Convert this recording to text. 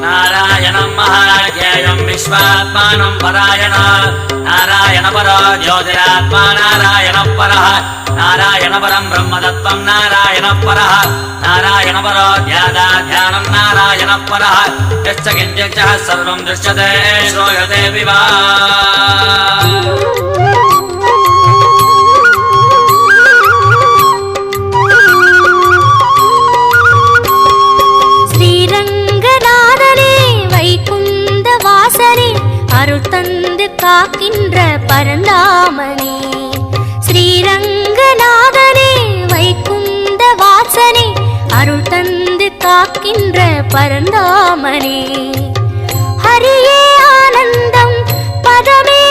नारायणं महाज्ञेयं विश्वात्मानं परायण नारायण परो ज्योतिरात्मा नारायण परः नारायण परं ब्रह्मतत्त्वं नारायण परः नारायण परो ध्यानं नारायण परः यश्च किञ्चित् सर्वं दृश्यते श्रूयते विवा அருள் தந்து காக்கின்ற பரந்தாமனே ஸ்ரீரங்கநாதனே வைகுந்த வாசனே அருள் தந்து காக்கின்ற பரந்தாமனே ஹரியே ஆனந்தம் பதமே